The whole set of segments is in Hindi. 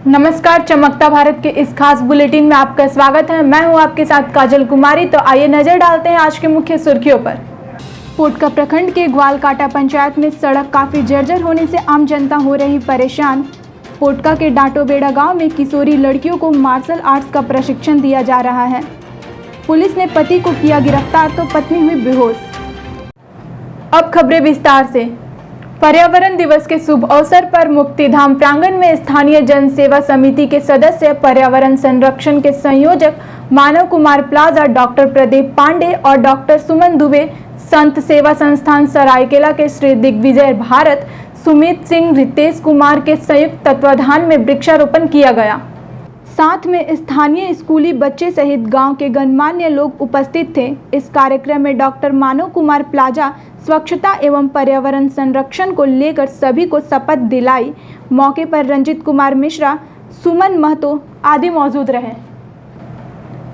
नमस्कार, चमकता भारत के इस खास बुलेटिन में आपका स्वागत है। मैं हूं आपके साथ काजल कुमारी। तो आइए नजर डालते हैं आज के मुख्य सुर्खियों पर। पोटका प्रखंड के ग्वालकाटा पंचायत में सड़क काफी जर्जर होने से आम जनता हो रही परेशान। पोटका के डाटोबेड़ा गांव में किशोरी लड़कियों को मार्शल आर्ट्स का प्रशिक्षण दिया जा रहा है। पुलिस ने पति को किया गिरफ्तार तो पत्नी हुई बेहोश। अब खबरें विस्तार से। पर्यावरण दिवस के शुभ अवसर पर मुक्तिधाम प्रांगण में स्थानीय जन सेवा समिति के सदस्य, पर्यावरण संरक्षण के संयोजक मानव कुमार प्लाजा, डॉक्टर प्रदीप पांडे और डॉक्टर सुमन दुबे, संत सेवा संस्थान सरायकेला के श्री दिग्विजय भारत, सुमित सिंह, रितेश कुमार के संयुक्त तत्वाधान में वृक्षारोपण किया गया। साथ में स्थानीय स्कूली बच्चे सहित गांव के गणमान्य लोग उपस्थित थे। इस कार्यक्रम में डॉक्टर मानव कुमार प्लाजा स्वच्छता एवं पर्यावरण संरक्षण को लेकर सभी को शपथ दिलाई। मौके पर रंजित कुमार मिश्रा, सुमन महतो आदि मौजूद रहे।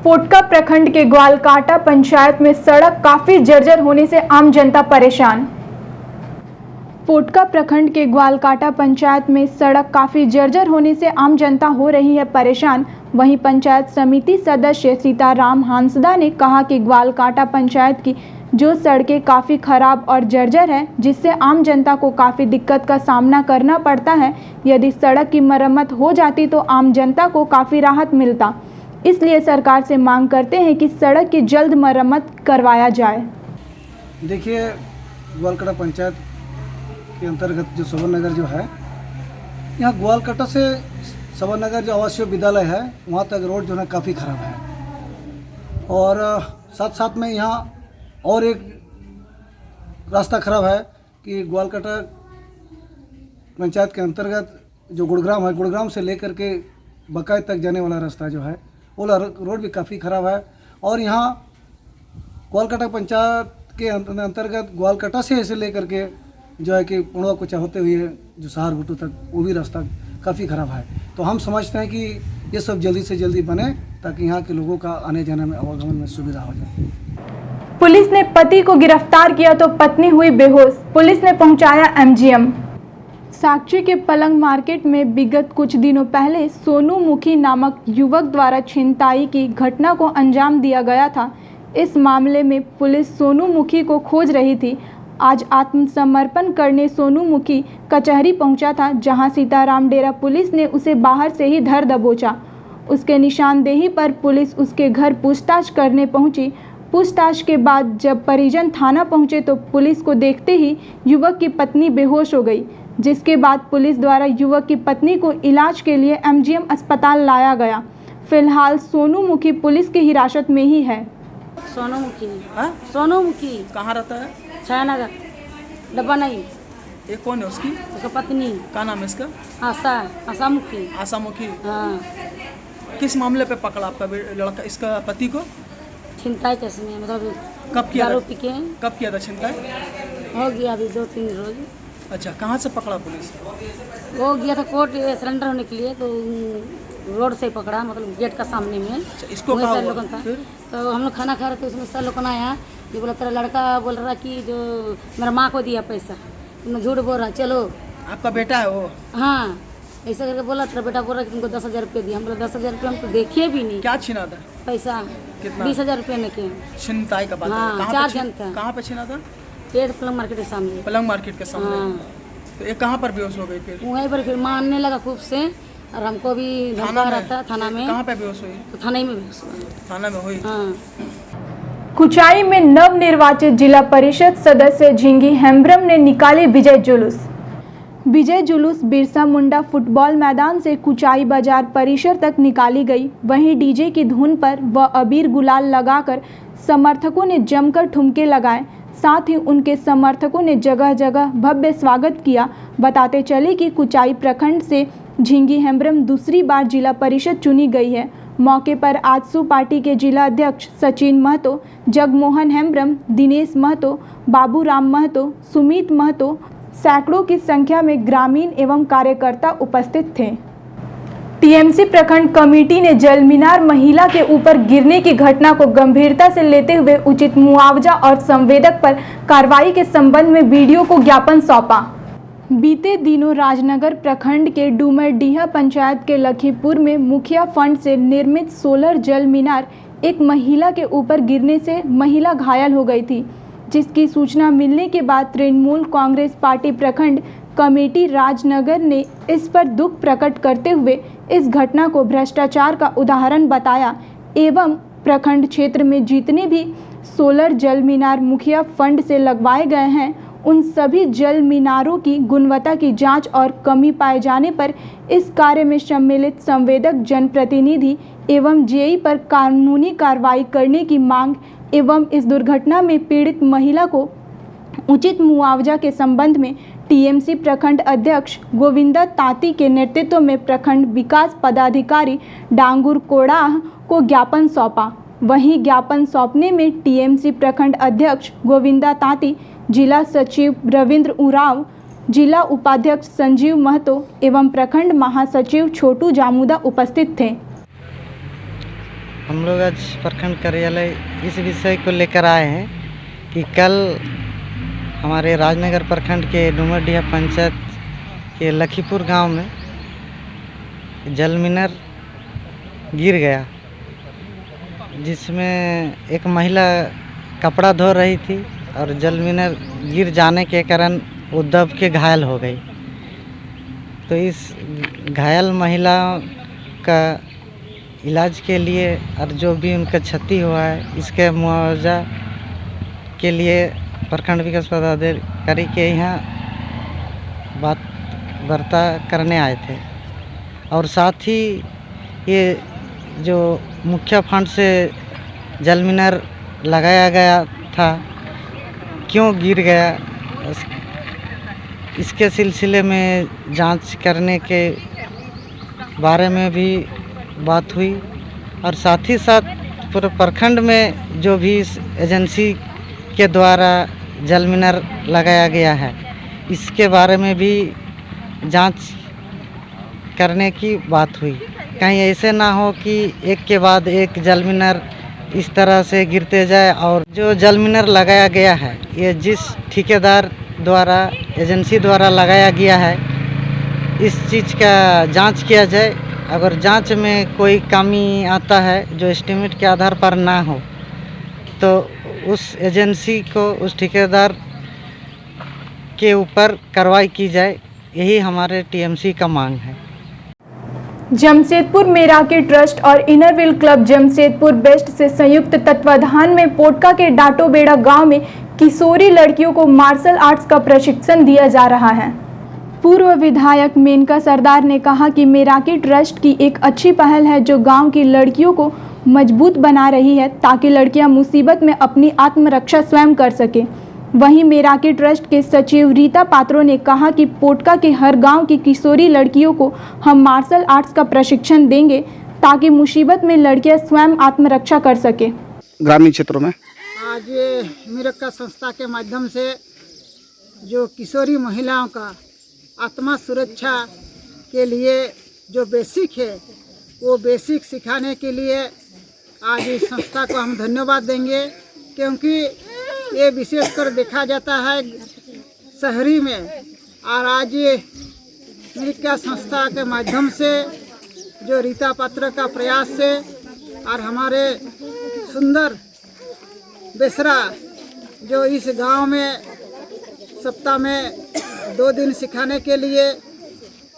पोटका प्रखंड के ग्वालकाटा पंचायत में सड़क काफी जर्जर होने से आम जनता परेशान। पोटका प्रखंड के ग्वालकाटा पंचायत में सड़क काफी जर्जर होने से आम जनता हो रही है परेशान। वहीं पंचायत समिति सदस्य सीताराम हांसदा ने कहा कि ग्वालकाटा पंचायत की जो सड़कें काफ़ी ख़राब और जर्जर है, जिससे आम जनता को काफ़ी दिक्कत का सामना करना पड़ता है। यदि सड़क की मरम्मत हो जाती तो आम जनता को काफ़ी राहत मिलता। इसलिए सरकार से मांग करते हैं कि सड़क की जल्द मरम्मत करवाया जाए। देखिए, ग्वालकाटा पंचायत के अंतर्गत जो सबर नगर जो है, यहाँ ग्वालकाटा से सबर नगर जो आवासीय विद्यालय है वहाँ तक रोड जो है काफ़ी ख़राब है। और साथ साथ में यहाँ और एक रास्ता खराब है कि ग्वालकाटा पंचायत के अंतर्गत जो गुड़ग्राम है, गुड़ग्राम से लेकर के बकाई तक जाने वाला रास्ता जो है वो रोड भी काफ़ी ख़राब है। और यहाँ ग्वालकाटा पंचायत के अंतर्गत ग्वालकाटा से ऐसे लेकर के जो है कि पुणवा कुचा होते हुए जो सहारनपुर तक वो भी रास्ता काफ़ी ख़राब है। तो हम समझते हैं कि ये सब जल्दी से जल्दी बने ताकि यहाँ के लोगों का आने जाने में, आवागमन में सुविधा हो जाए। पुलिस ने पति को गिरफ्तार किया तो पत्नी हुई बेहोश। पुलिस ने पहुंचाया एमजीएम। साक्षी के पलंग मार्केट में विगत कुछ दिनों पहले सोनू मुखी नामक युवक द्वारा छिनताई की घटना को अंजाम दिया गया था। इस मामले में पुलिस सोनू मुखी को खोज रही थी। आज आत्मसमर्पण करने सोनू मुखी कचहरी पहुंचा था, जहां सीताराम डेरा पुलिस ने उसे बाहर से ही धर दबोचा। उसके निशानदेही पर पुलिस उसके घर पूछताछ करने पहुंची। पूछताछ के बाद जब परिजन थाना पहुंचे तो पुलिस को देखते ही युवक की पत्नी बेहोश हो गई, जिसके बाद पुलिस द्वारा युवक की पत्नी को इलाज के लिए एमजीएम अस्पताल लाया गया। फिलहाल सोनू मुखी पुलिस की हिरासत में ही है। सोनू मुखी। सोनू मुखी कहाँ रहता है? छायानगर, डब्बा नहीं। ये कौन है उसकी? उसका पत्नी। क्या नाम है इसका? आशा मुखी। आशा मुखी। हाँ। किस मामले पे पकड़ा आपका लड़का, इसका पति को? छिनताई कैसे में, मतलब कब किया दारू था? पी के। कब किया था छिनताई? हो गया अभी 2-3 रोज। अच्छा, कहाँ से पकड़ा पुलिस? वो गया था कोर्ट सरेंडर होने के लिए, तो रोड से पकड़ा, मतलब गेट का सामने में। अच्छा, इसको कहा हुआ था। फिर? तो हम लोग खाना खा रहे थे, उसमें सर लोग आया, ये बोला तेरा लड़का बोल रहा कि जो मेरा माँ को दिया पैसा, तुमने झूठ बोल रहा, चलो। आपका बेटा है वो? हाँ, ऐसा करके बोला। तेरा बेटा बोल रहा कि तुमको 10,000 रुपये दिया। हम बोला 10,000 रुपये हम तो देखे भी नहीं। क्या छीना था? पैसा कितना? 20,000 रुपये में के छिनताई का बात है। हाँ, कहाँ 4 पे जन था। कहाँ पे छीना था? पेड़ पलंग मार्केट के सामने। पलंग मार्केट के सामने। हाँ। तो ये कहाँ पर बेहोश हो गई फिर? वहीं पर फिर मारने लगा खूब से, और हमको भी धमका रहा था थाना में। कहाँ पे बेहोश हुई? तो थाने में बेहोश हुआ। थाना में हुई? हाँ। कुचाई में नवनिर्वाचित जिला परिषद सदस्य झिंगी हेम्ब्रम ने निकाली विजय जुलूस। विजय जुलूस बिरसा मुंडा फुटबॉल मैदान से कुचाई बाजार परिसर तक निकाली गई। वहीं डीजे की धुन पर व अबीर गुलाल लगाकर समर्थकों ने जमकर ठुमके लगाए। साथ ही उनके समर्थकों ने जगह जगह भव्य स्वागत किया। बताते चले कि कुचाई प्रखंड से झिंगी हेम्ब्रम दूसरी बार जिला परिषद चुनी गई है। मौके पर आजसू पार्टी के जिला अध्यक्ष सचिन महतो, जगमोहन हेम्ब्रम, दिनेश महतो, बाबूराम महतो, सुमित महतो, सैकड़ों की संख्या में ग्रामीण एवं कार्यकर्ता उपस्थित थे। टीएमसी प्रखंड कमेटी ने जलमीनार महिला के ऊपर गिरने की घटना को गंभीरता से लेते हुए उचित मुआवजा और संवेदक पर कार्रवाई के संबंध में वीडियो को ज्ञापन सौंपा। बीते दिनों राजनगर प्रखंड के डूमरडीहा पंचायत के लखीपुर में मुखिया फंड से निर्मित सोलर जल मीनार एक महिला के ऊपर गिरने से महिला घायल हो गई थी, जिसकी सूचना मिलने के बाद तृणमूल कांग्रेस पार्टी प्रखंड कमेटी राजनगर ने इस पर दुख प्रकट करते हुए इस घटना को भ्रष्टाचार का उदाहरण बताया एवं प्रखंड क्षेत्र में जितने भी सोलर जल मीनार मुखिया फंड से लगवाए गए हैं उन सभी जल मीनारों की गुणवत्ता की जांच और कमी पाए जाने पर इस कार्य में सम्मिलित संवेदक जनप्रतिनिधि एवं जेई पर कानूनी कार्रवाई करने की मांग एवं इस दुर्घटना में पीड़ित महिला को उचित मुआवजा के संबंध में टीएमसी प्रखंड अध्यक्ष गोविंदा ताती के नेतृत्व में प्रखंड विकास पदाधिकारी डांगुर कोड़ाह को ज्ञापन सौंपा। वहीं ज्ञापन सौंपने में टीएमसी प्रखंड अध्यक्ष गोविंदा ताती, जिला सचिव रविंद्र उरांव, जिला उपाध्यक्ष संजीव महतो एवं प्रखंड महासचिव छोटू जामुदा उपस्थित थे। हम लोग आज प्रखंड कार्यालय इस विषय को लेकर आए हैं कि कल हमारे राजनगर प्रखंड के डूमरडीहा पंचायत के लखीपुर गांव में जल मीनार गिर गया, जिसमें एक महिला कपड़ा धो रही थी और जल मीनार गिर जाने के कारण वो दब के घायल हो गई। तो इस घायल महिला का इलाज के लिए और जो भी उनका क्षति हुआ है इसके मुआवजा के लिए प्रखंड विकास पदाधिकारी के यहाँ वार्ता करने आए थे। और साथ ही ये जो मुखिया फंड से जल मीनार लगाया गया था क्यों गिर गया, इसके सिलसिले में जांच करने के बारे में भी बात हुई। और साथ ही साथ पूरे प्रखंड में जो भी इस एजेंसी के द्वारा जल मीनार लगाया गया है इसके बारे में भी जांच करने की बात हुई। कहीं ऐसे ना हो कि एक के बाद एक जल मीनार इस तरह से गिरते जाए। और जो जल मीनार लगाया गया है ये जिस ठेकेदार द्वारा एजेंसी द्वारा लगाया गया है इस चीज़ का जांच किया जाए। अगर जांच में कोई कमी आता है जो एस्टीमेट के आधार पर ना हो तो उस एजेंसी को, उस ठेकेदार के ऊपर कार्रवाई की जाए, यही हमारे टीएमसी का मांग है। जमशेदपुर मेराकी ट्रस्ट और इनरव्हील क्लब जमशेदपुर बेस्ट से संयुक्त तत्वाधान में पोटका के डाटोबेड़ा गांव में किशोरी लड़कियों को मार्शल आर्ट्स का प्रशिक्षण दिया जा रहा है। पूर्व विधायक मेनका सरदार ने कहा कि मेराकी ट्रस्ट की एक अच्छी पहल है जो गांव की लड़कियों को मजबूत बना रही है ताकि लड़कियां मुसीबत में अपनी आत्मरक्षा स्वयं कर सके। वहीं मेराकी ट्रस्ट के सचिव रीता पात्रो ने कहा कि पोटका के हर गांव की किशोरी लड़कियों को हम मार्शल आर्ट्स का प्रशिक्षण देंगे ताकि मुसीबत में लड़कियां स्वयं आत्मरक्षा कर सके। ग्रामीण क्षेत्रों में आज मेरका संस्था के माध्यम से जो किशोरी महिलाओं का आत्मा सुरक्षा के लिए जो बेसिक है वो बेसिक सिखाने के लिए आज इस संस्था को हम धन्यवाद देंगे, क्योंकि ये विशेषकर देखा जाता है शहरी में। और आज मेरका संस्था के माध्यम से जो रीता पात्र का प्रयास से और हमारे सुंदर बेसरा जो इस गांव में सप्ताह में 2 दिन सिखाने के लिए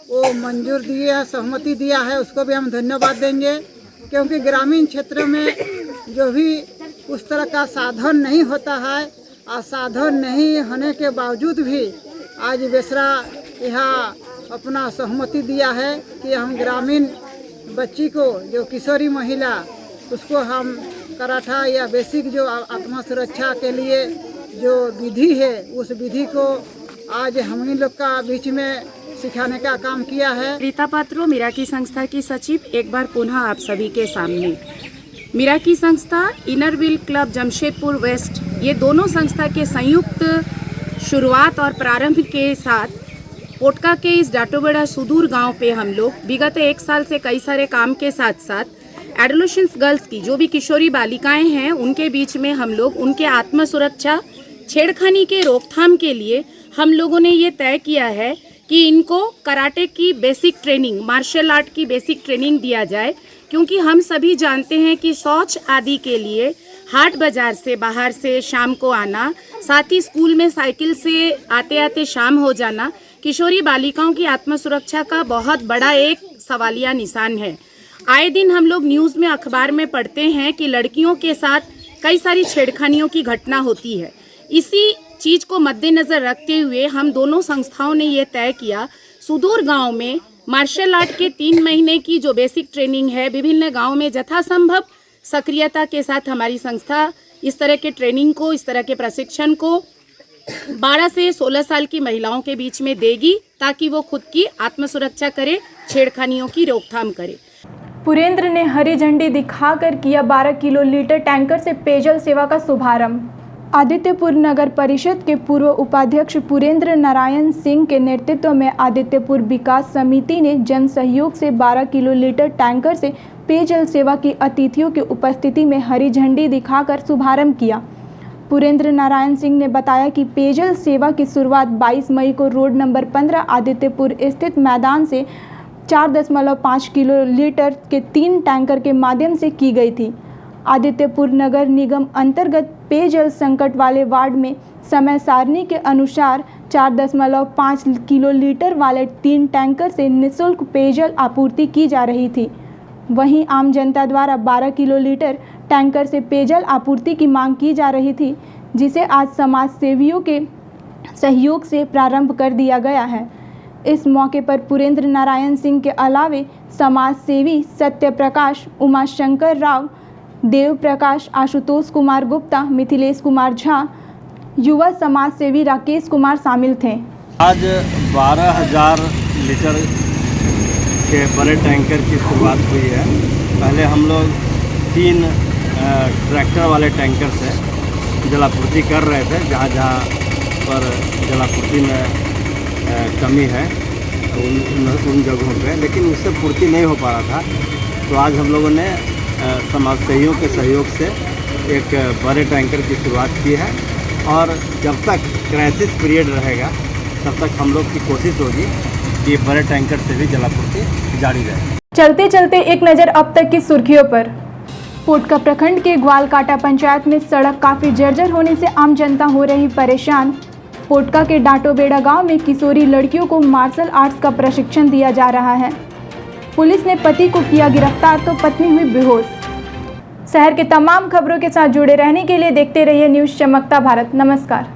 वो मंजूर दिए है, सहमति दिया है, उसको भी हम धन्यवाद देंगे। क्योंकि ग्रामीण क्षेत्र में जो भी उस तरह का साधन नहीं होता है और साधन नहीं होने के बावजूद भी आज बेसरा यहाँ अपना सहमति दिया है कि हम ग्रामीण बच्ची को जो किशोरी महिला उसको हम कराठा या बेसिक जो आत्मा सुरक्षा के लिए जो विधि है उस विधि को आज हम लोग का बीच में सिखाने का काम किया है। रीता पात्रो मेराकी संस्था की सचिव एक बार पुनः आप सभी के सामने। मेराकी संस्था, इनरव्हील क्लब जमशेदपुर वेस्ट, ये दोनों संस्था के संयुक्त शुरुआत और प्रारंभ के साथ पोटका के इस डाटोबेड़ा सुदूर गांव पे हम लोग विगत 1 साल से कई सारे काम के साथ साथ एडोलेसेंस गर्ल्स की जो भी किशोरी बालिकाएं हैं उनके बीच में हम लोग उनके आत्म सुरक्षा, छेड़खानी के रोकथाम के लिए हम लोगों ने ये तय किया है कि इनको कराटे की बेसिक ट्रेनिंग, मार्शल आर्ट की बेसिक ट्रेनिंग दिया जाए, क्योंकि हम सभी जानते हैं कि शौच आदि के लिए हाट बाज़ार से बाहर से शाम को आना, साथ ही स्कूल में साइकिल से आते आते शाम हो जाना किशोरी बालिकाओं की आत्मसुरक्षा का बहुत बड़ा एक सवालिया निशान है। आए दिन हम लोग न्यूज़ में, अखबार में पढ़ते हैं कि लड़कियों के साथ कई सारी छेड़खानियों की घटना होती है। इसी चीज़ को मद्देनज़र रखते हुए हम दोनों संस्थाओं ने ये तय किया, सुदूर गांव में मार्शल आर्ट के 3 महीने की जो बेसिक ट्रेनिंग है, विभिन्न गांव में यथासंभव सक्रियता के साथ हमारी संस्था इस तरह के ट्रेनिंग को, इस तरह के प्रशिक्षण को 12 से 16 साल की महिलाओं के बीच में देगी, ताकि वो खुद की आत्मसुरक्षा करे, छेड़खानियों की रोकथाम करे। पुरेंद्र ने हरी झंडी दिखाकर किया 12 किलोलीटर टैंकर से पेयजल सेवा का शुभारंभ। आदित्यपुर नगर परिषद के पूर्व उपाध्यक्ष पुरेंद्र नारायण सिंह के नेतृत्व में आदित्यपुर विकास समिति ने जन सहयोग से 12 किलोलीटर टैंकर से पेयजल सेवा की अतिथियों की उपस्थिति में हरी झंडी दिखाकर शुभारंभ किया। पुरेंद्र नारायण सिंह ने बताया कि पेयजल सेवा की शुरुआत 22 मई को रोड नंबर 15 आदित्यपुर स्थित मैदान से 4.5 किलोलीटर के 3 टैंकर के माध्यम से की गई थी। आदित्यपुर नगर निगम अंतर्गत पेयजल संकट वाले वार्ड में समय सारणी के अनुसार 4.5 किलोलीटर वाले 3 टैंकर से निःशुल्क पेयजल आपूर्ति की जा रही थी। वहीं आम जनता द्वारा 12 किलोलीटर टैंकर से पेयजल आपूर्ति की मांग की जा रही थी, जिसे आज समाज सेवियों के सहयोग से प्रारंभ कर दिया गया है। इस मौके पर पुरेंद्र नारायण सिंह के अलावे समाज सेवी सत्य प्रकाश, उमाशंकर राव, देव प्रकाश, आशुतोष कुमार गुप्ता, मिथिलेश कुमार झा, युवा समाज सेवी राकेश कुमार शामिल थे। आज 12,000 लीटर के बड़े टैंकर की शुरुआत हुई है। पहले हम लोग 3 ट्रैक्टर वाले टैंकर से जलापूर्ति कर रहे थे, जहाँ जहाँ पर जलापूर्ति में कमी है उन जगहों पे, लेकिन उससे पूर्ति नहीं हो पा रहा था। तो आज हम लोगों ने समाज सेवियों के सहयोग से एक बड़े टैंकर की शुरुआत की है, और जब तक क्राइसिस पीरियड रहेगा तब तक हम लोग की कोशिश होगी कि बड़े टैंकर से भी जलापूर्ति जारी रहे। चलते चलते एक नज़र अब तक की सुर्खियों पर। पोटका प्रखंड के ग्वालकाटा पंचायत में सड़क काफ़ी जर्जर होने से आम जनता हो रही परेशान। पोटका के डाटोबेड़ा गांव में किशोरी लड़कियों को मार्शल आर्ट्स का प्रशिक्षण दिया जा रहा है। पुलिस ने पति को किया गिरफ्तार तो पत्नी हुई बेहोश। शहर के तमाम खबरों के साथ जुड़े रहने के लिए देखते रहिए न्यूज़ चमकता भारत। नमस्कार।